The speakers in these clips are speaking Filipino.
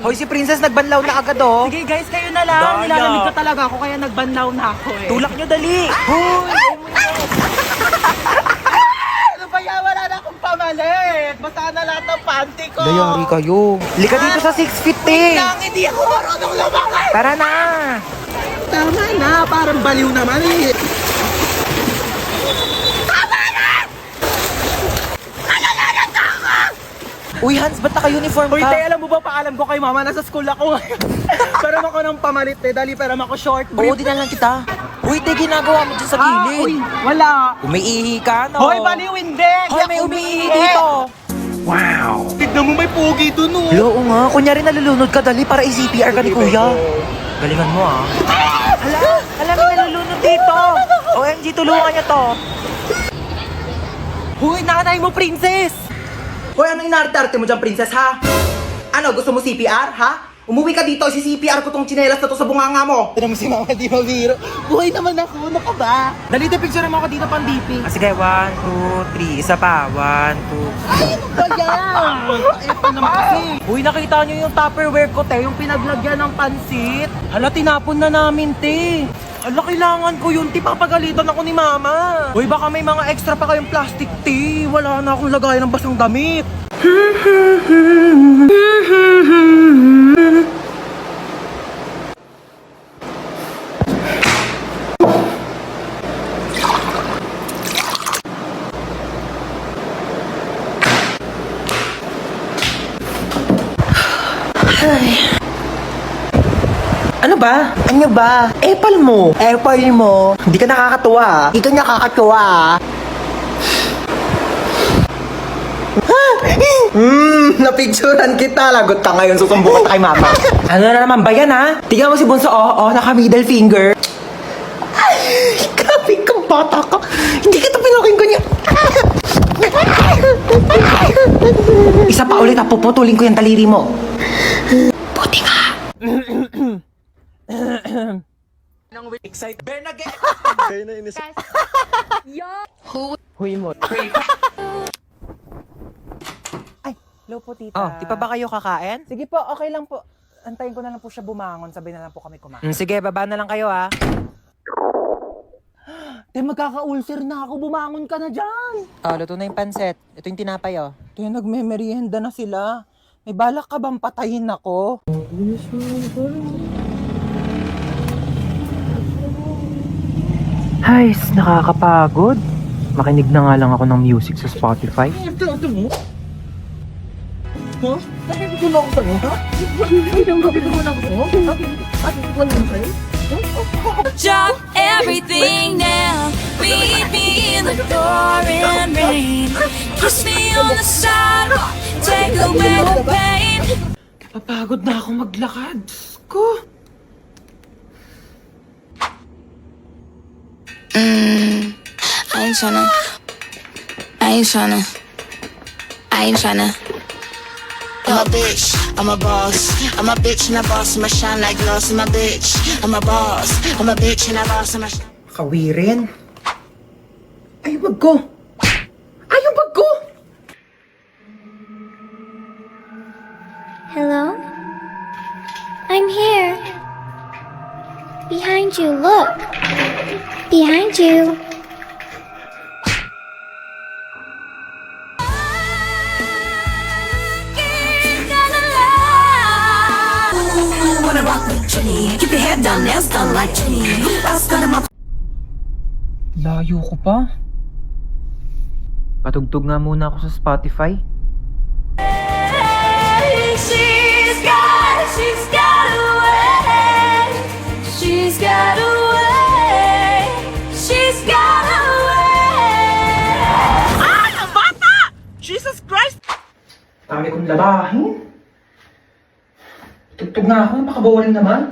Hoy, si Princess nagbanlaw na agad, oh. Sige guys, kayo na lang. Daya. Nilalamig ko talaga ako kaya nagbanlaw na ako eh. Tulak nyo, dali. Hoy! Ano ba yan? Wala na akong pamalit. Basta na lahat ng panty ko. Dayari kayo. Lika dito sa 6 feet, eh. Lang, hindi ako marunong lumakad. Tara na. Tama na, parang baliw naman eh. Uy, Hans, ba't naka-uniform Uy, ka? te, alam mo ba, paalam ko kay mama, nasa school ako ngayon. Peram ako ng pamalit, te. Dali, peram ako short Oo, brief. dinalan kita. Uy, te, ginagawa mo dyan sa Uy, gilid. wala. Umiihi ka, no? Hoy, baliw, hindi. Hoy, may umiihi dito. Wow. Tignan mo, may pogi dun, oh. Oo nga, kunyari nalulunod ka, dali para i-CPR ka ni Kuya. Galingan mo, ah. Hala, may nalulunod dito. OMG, tulungan niya to. Uy, nanay mo, princess. Hoy, ano inarte-arte mo dyan, princess, ha? Ano, gusto mo CPR, ha? Umuwi ka dito, si-CPR ko tong tsinelas na to sa bunganga mo. Tignan mo si mama, di mabiro. Buhay naman ako, ano ka ba? Dali, te, picture mo ako dito pang DP. Ah, sige, 1, 2, 3. Isa pa. 1, 2. Ba yan? Eh, pa naman kasi. Uy, nakita niyo yung Tupperware ko, te, yung pinaglagyan ng pansit. Hala, tinapon na namin, te. Hala, kailangan ko yun, te, papagalitan ako ni mama. Uy, baka may mga extra pa kayong plastic, te. Wala na akong lagayan ng basang damit. Ano ba? Ano ba? Epal mo. Epal mo. Hindi ka nakakatuwa. Hindi ka nakakatuwa. Napicturan kita. Lagot ka ngayon. Susumbong ka kay mama. Ano na naman ba yan, ha? Tingnan mo si Bunso, naka middle finger. Ay, grabe kang bata ka. Hindi kita pinuking ko niya. Isa pa ulit, puputulin ko yung taliri mo. Buti ka. Excited. Bear na get. Huy mo. Ay, hello po, tita. Oh, di pa ba kayo kakain? Sige po, okay lang po. Antayin ko na lang po siya bumangon. Sabay na lang po kami kumain. Sige, baba na lang kayo, ha. Te, magkaka-ulcer na ako. Bumangon ka na dyan. Oh, luto na yung pansit. Ito yung tinapay, oh. Te, nagme-merienda na sila. May balak ka bang patayin ako? Ay, nakakapagod. Makinig na nga lang ako ng music sa Spotify. Ito mo? Ha? Bakit ko na ako sa'yo, ha? Bakit ko na ako sa'yo? Bakit ko na ako sa'yo? Drop everything now. Meet me in the pouring rain. Kiss me on the side. Take away the pain. Papagod na ako maglakad. Diyos ko. I ain't tryna. I'm a bitch, I'm a boss. I'm a bitch and a boss, I'ma shine like gloss. I'm a bitch, I'm a boss. I'm a bitch and a boss, I'ma shine. Kawirin. Ay, wag ko. Ay, wag ko. Hello? I'm here. Behind you, look. Behind you. Wanna rock with Jenny? Keep your head down, nails done like Jenny. Else gonna my Layo ko pa. Patugtog nga muna ako sa Spotify. She's got away. She's got away. She's got away. Ay, ang bata! Jesus Christ! Dami kong labahin. Tugtog nga ako, makabawaling naman.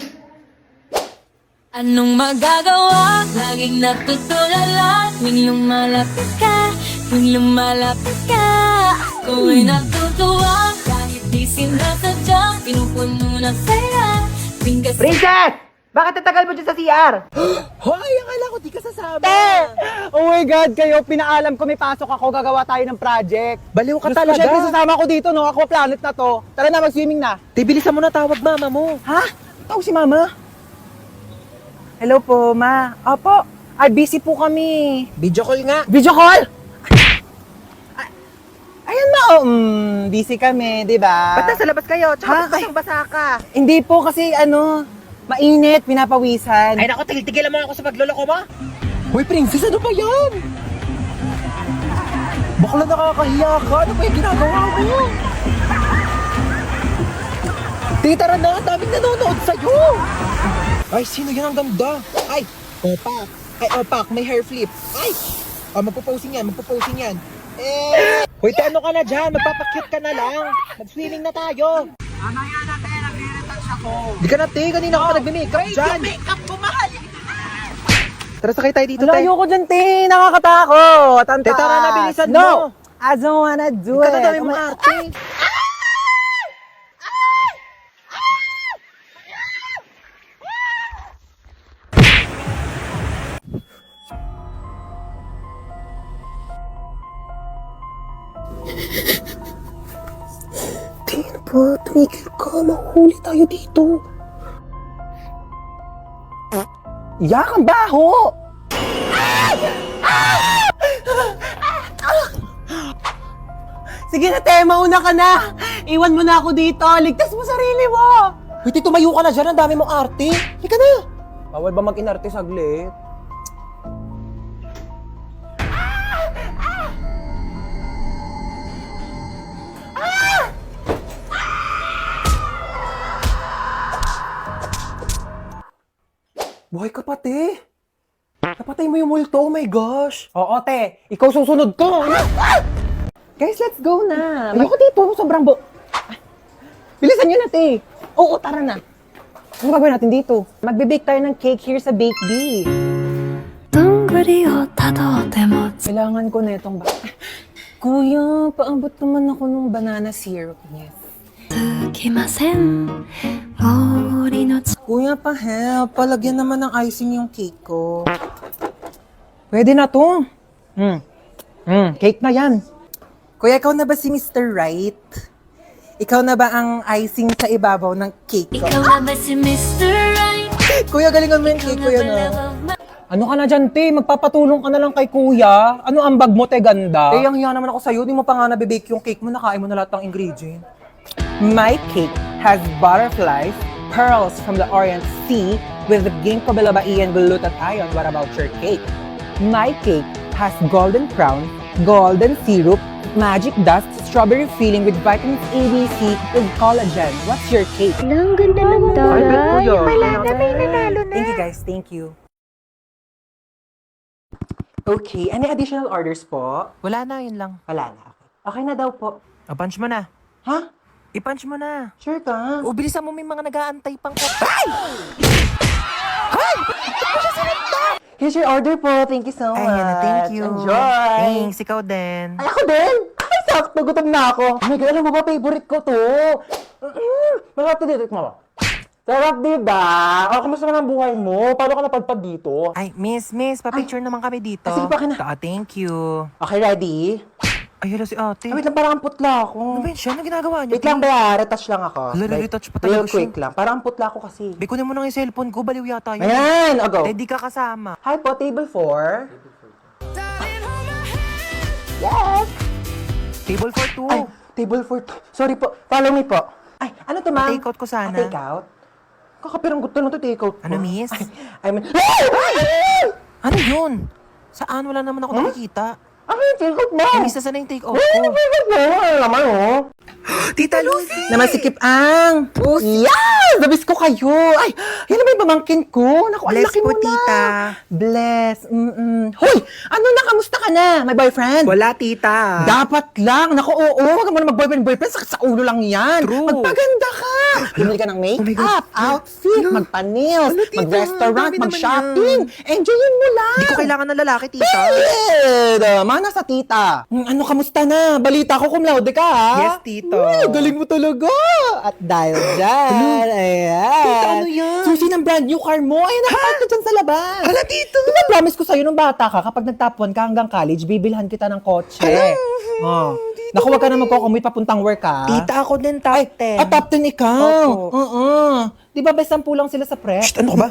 Anong magagawa? Laging natutulala. Tuwing lumalapit ka, tuwing lumalapit ka. Ako'y natutuwa. Kahit di sinasadya, pinupuno ng saya. Tuwing kasi Princess! Bakit tatagal mo dyan sa CR? Hoy, akala ko di ka sasama. Oh my God, kayo, pinaalam ko may pasok ako, gagawa tayo ng project. Baliw ka Gusto ko talaga. syempre sasama ko dito, no? Aqua Planet na to. Tara na, mag-swimming na. Te, bilisan mo na tawag mama mo. Ha? Tawag si Mama? Hello po, Ma. Opo. Ay, busy po kami. Video call nga. Video call? Ayan na, oh. Busy kami, di ba? Ba't nasa labas kayo? Ha? Tsaka basang-basa ka. Hindi po kasi, mainit, pinapawisan. Ay naku, tigilan mo ako sa pagloloko mo. Hoy, princess, ano ba yan? Bakla nakakahiya ka. Ano ba yung ginagawa mo? Te, tara na. Daming nanonood sa'yo. Ay, sino yan ang ganda? Ay, opak. Ay, opak. May hair flip. Ay! Magpo-posing yan. Hoy, te, ano ka na dyan? Magpapakyut ka na lang. Mag-swimming na tayo. Mamaya na, te, nagre-retouch ako. Di ka na, te. Kanina ka pa nagme-makeup dyan. Yung makeup ko, mahal. Tara, sakay tayo dito, Wala, te. ayoko dyan, te. Nakakatakot. Ang Te, tara na, taas. bilisan no. mo. I don't wanna do Di ka it. na dami mong arte. Tingin po, tumigil ka. Mahuli tayo dito. Yak, ang baho! Sige na, te, mauna ka na. Iwan mo na ako dito. Ligtas mo sarili mo. Hoy, te, tumayo ka na dyan. Ang dami mong arte. Halika na. Bawal ba mag-inarte saglit? Buhay ka pa, te. Napatay mo yung multo. Oh my gosh. Oo, te. Ikaw susunod ko. Guys, let's go na. Ayoko dito. Sobrang Bilisan nyo na, te. Oo, tara na. Ano gagawin natin dito? Magbe-bake tayo ng cake here sa Bake Bee. どんぐりをたどっても Kailangan ko na itong Kuya, paabot naman ako ng banana syrup. Yes. つきません森の Kuya, pa-help. Palagyan naman ng icing yung cake ko. Pwede na to. Cake na yan. Kuya, ikaw na ba si Mr. Right? Ikaw na ba ang icing sa ibabaw ng cake ko? ikaw na ba si Mr. Right? Kuya, galingan mo yung cake ko yun, Ano ka na dyan, te? Magpapatulong ka na lang kay kuya. Ano ang bag mo, te, ganda? Eh, ang hiya naman ako sa'yo. Di mo pa nga nabibake yung cake mo. Nakain mo na lahat ng ingredient. My cake has butterflies, pearls from the Orient Sea with the ginkgo biloba and glutathione. What about your cake? My cake has golden crown, golden syrup, magic dust, strawberry filling with vitamins A, B, C, with collagen. What's your cake? Ang ganda ng Ay, bet ko yun. may nanalo na. Thank you, guys. Thank you. Okay, any additional orders po? Wala na, yun lang. Wala na. Okay na daw po. Punch mo na. Ha? I-punch mo na. Sure ka? O, bilisan mo, may mga nag-aantay pang Here's your order po. Thank you so much. Ayan na, thank you. Enjoy. Thanks, ikaw din. Ay, ako din! Ay, sakto, gutom na ako. Oh my God, alam mo ba, favorite ko to. Masarap to dito, mama. Sarap, diba? Oh, kamusta naman ang buhay mo? Paano ka napadpad dito? Ay, miss, pa-picture naman kami dito. Sige, pa ka na. Thank you. Okay, ready? Ay, hala si ate. Ay, wait lang, parang ang putla ako. Ano ba yun siya? Ano ginagawa niya? Wait lang, ba? Retouch lang ako. Hala, Like, retouch pa talaga real quick siya. lang. Parang ang putla ako kasi. Bikunin mo na yung cellphone ko. Baliw yata yun. Ayan, o go. Eh, di ka kasama. Hi po, table 4. Yes! Table for two. Ay, table 4. Sorry po, follow me po. Ay, ano to, ma'am? Pa-take out ko sana. Take out? Kakapirang gusto lang to, take out po. Ano, miss? I mean, Ano yun? Saan? Wala naman ako nakikita. ano yung take out mo? Eh, miss, na sana yung take out Ay, ko. take out mo. Ano naman, oh? Tita Lucy! Namasikip ang! Yes! Nabis ko kayo! Ay, yan naman yung pamangkin ko. Naku, ang Bless laki po, mo na. tita. Bless. Hoy! Ano na? Kamusta ka na? May boyfriend? Wala, tita. Dapat lang. Naku, oo. Huwag ka muna mag-boyfriend. Sakit sa ulo lang yan. True. Magpaganda ka. Bumili ka ng Oh my make-up, God. outfit, Ano? magpa-nails, Ano, tita? mag-restaurant, Dami naman mag-shopping. Enjoyin mo lang. Hindi ko kailangan ng lalaki, tita. Shit! Mana sa tita. Ano, kamusta na? Balita ko cum laude ka, ha? Yes, tito. Galing mo talaga. At dahil dyan, ayan. Tita, ano yan? Susi ng brand new car mo. Ay, nakapark ka dyan sa labas. Hala, dito. Diba promise ko sa'yo nung bata ka, kapag nag-top 1 ka hanggang college, bibilhan kita ng kotse. Oh. Naku, wag ka na magkukumit papuntang work, ha? Tita, ako din top 10. Top 10 ikaw. Opo. Di ba best 10 lang sila sa prep? Ano ka ba?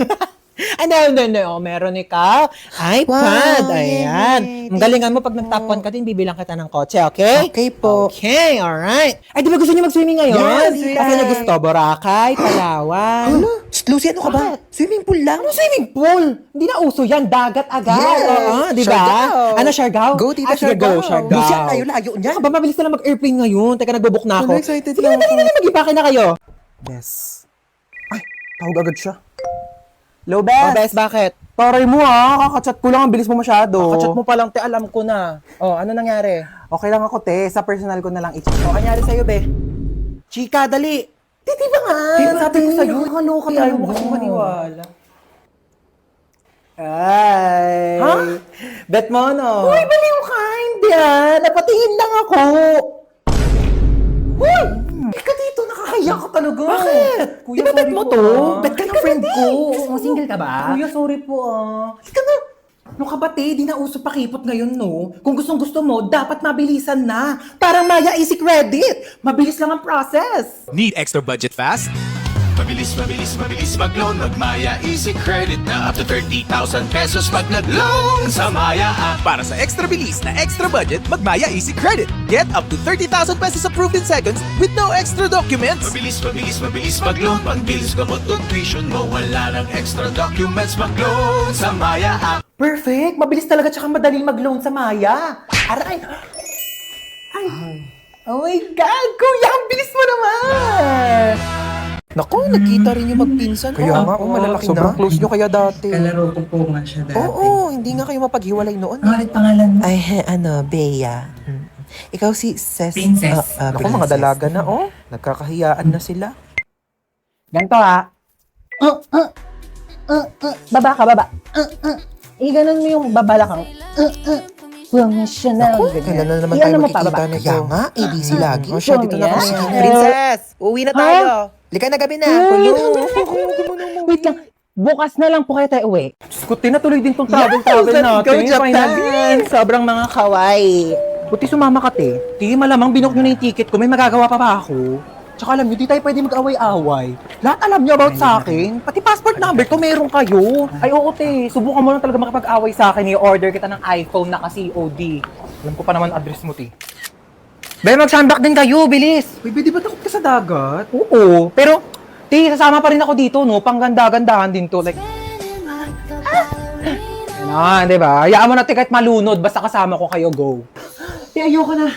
Hindi. Oh, meron ikaw. iPad. Wow, Ayan. yay, Ang galingan mo, pag nag-top 1 ka din, bibilang kita ng kotse, okay? Okay po. Okay, alright. Ay, di ba gusto niyo mag-swimming ngayon? Yes, Kasi niyo gusto, Boracay, Palawan. Lucy, ano ka ba? Swimming pool lang? Ano swimming pool? Hindi na uso yan, dagat agad. Yes. Oo, di ba? Siargao. Ano, Siargao? Go, tita, Sige, Siargao. go, Siargao. Lucy, ang layo-layo niyan. Ano ba, mabilis na lang mag-airplane ngayon. Teka, nagbo-book na ako. Ano, excited Sige, lang dali, mag-ibake na kayo. Bes. Ay, tawag agad siya. Low best. Oh, best, bakit? Taray mo kakachat ko lang, ang bilis mo masyado. Kakachat mo pa lang, te, alam ko na. Oh, ano nangyari? Okay lang ako, te. Sa personal ko na lang i-check. Oh, nangyari sa'yo, be? Chika, dali. Di ba nga? Sabi ko sa'yo, nakaloka tayo mo kasi maniwala. Ay. Ha? Bet mo, no? Uy, baliw ka! Hindi napatingin lang ako. Uy! Ika dito, nakakaya ka talaga. Bakit? Kuya, Di ba bet sorry mo po, to? Bet ka ng friend ko. Single ka ba? Kuya, sorry po Ika na. No kabate, di na uso pakipot ngayon, no? Kung gustong gusto mo, dapat mabilisan na. Parang Maya Easy Credit. Mabilis lang ang process. Need extra budget fast? Mabilis mag-loan. Mag-Maya Easy Credit na up to 30,000 pesos pag nag-loan sa Maya app. Para sa extra bilis na extra budget, mag-Maya Easy Credit. Get up to 30,000 pesos approved in seconds with no extra documents. Mabilis mag-loan. Pag-bills gamot o tuition mo, wala ng extra documents. Mag-loan sa Maya app. Perfect! Mabilis talaga tsaka madaling mag-loan sa Maya. Aray! Ay! Oh my God! Kuya, ang bilis mo naman! Naku, nagkita rin yung magpinsan. Kaya nga, malalaki na. sobrang close nyo kaya dati. Kalaro ko po nga siya dati. Oo, hindi nga kayo mapaghiwalay noon. Ano ulit pangalan mo? Ay, Bea. Ikaw si Ses. Princess. Naku, mga dalaga na, Nagkakahiyaan na sila. Ganito ha. Baba ka, baba. Iganon mo yung babalakang. Professional. Kailan na naman Iyan tayo mo pa, magkikita baba. na Kaya nga, ABC lagi. Oh, Siya, dito na kami. yan. Princess, uwi na tayo. Lika na gabi na. Wait lang. Bukas na lang po kayo tayo uwi. Diyos ko, tinatuloy din tong travel let's natin. go, Japan. Finally. Sobrang mga kawaii. Buti sumama ka, te. Di, malamang binook nyo na yung ticket ko. May magagawa pa ba ako? Tsaka alam nyo, di tayo pwede mag-away-away. Lahat alam nyo about sa akin. Pati passport number ko, meron kayo. Ay, oo, te. Subukan mo lang talaga makipag-away sa akin. I-order kita ng iPhone na ka-COD. Alam ko pa naman address mo, te. Be, mag-sandbag din kayo, bilis. Uy, di ba takot ka sa dagat? Oo, pero, te, sasama pa rin ako dito, no? Pangganda-gandahan din to. Like, ano, di ba? Hayaan mo na, te, kahit malunod, basta kasama ko kayo, go. Te, ayoko na.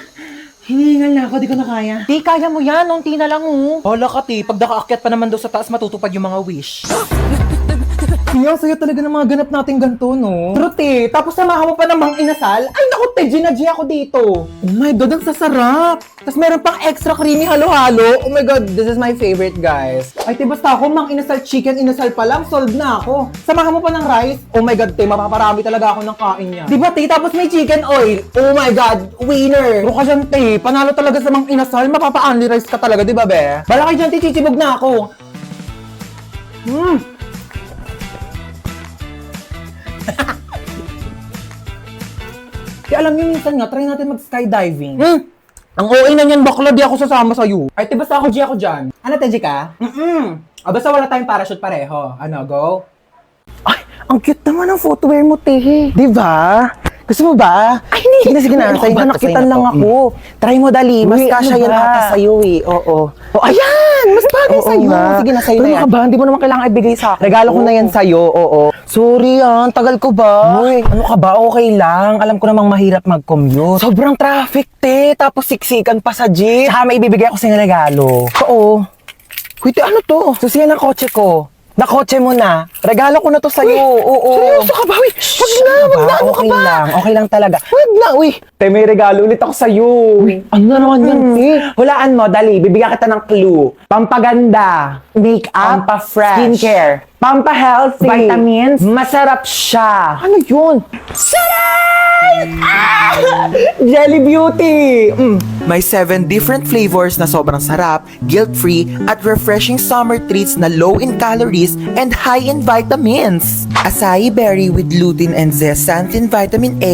Hinihingal na ako, di ko na kaya. Di, kaya mo yan, unti na lang, Hala ka, te, pag nakaakyat pa naman daw sa taas, matutupad yung mga wish. Ang saya talaga ng mga ganap natin ganito, no? Pero te, tapos samahan mo pa ng Mang Inasal? Ay naku te, G ako dito. Oh my God, ang sasarap. Tapos meron pang extra creamy halo-halo. Oh my God, this is my favorite, guys. Ay te, basta ako, Mang Inasal chicken, inasal pa lang, solved na ako. Samahan mo pa ng rice? Oh my God, te, mapaparami talaga ako ng kain niya. Di ba te, tapos may chicken oil? Oh my God, winner. Pero ka dyan te, panalo talaga sa Mang Inasal, mapapa-only rice ka talaga, di ba be? Bala kayo dyan te, chichibog na ako. Kaya alam niyo minsan nga, try natin mag-skydiving. Ang OA na niyan, bakla, di ako sasama sa'yo. Ay, te, basta ako dyan. Ano, te, ka? Basta wala tayong parachute pareho. Ano, go? Ay, ang cute naman ang footwear mo, te. Di ba? Gusto mo ba? Ay, hindi. Sige na, sa'yo na. Nakitan lang ako. Try mo, dali. Mas kasha yan ata sa'yo, Oo. Oh, ayan! Mas bagay sa'yo. Sige na, sa'yo na yan. Ano ka ba? Hindi mo naman kailangan ibigay sa akin. Regalo ko na yan sa'yo, oo. Sorry, tagal ko ba? Uy, ano ka ba? Okay lang. Alam ko namang mahirap mag-commute. Sobrang traffic, te. Tapos siksikan pa sa jeep. Tsaka may ibibigay ako sa'yo na regalo. Oo. Uy, te, ano to? Susiyan ang kotse ko. Nakotse mo na. Regalo ko na to sa'yo. Oo. Seryoso ka ba? Uy, wag na. Ano ka ba? Okay lang talaga. Wag na, uy. Te, may regalo ulit ako sa'yo. Uy, ano na naman yan, te? Hulaan mo, dali. Bibigyan kita ng clue. Pampaganda. Make-up. Pampa-fresh. Skincare. Pampa-healthy. Vitamins. Masarap siya. Ano yun? Saray! Jelly Beauty. May 7 different flavors na sobrang sarap, guilt-free, at refreshing summer treats na low in calories and high in vitamins. Acai berry with lutein and zeaxanthin vitamin A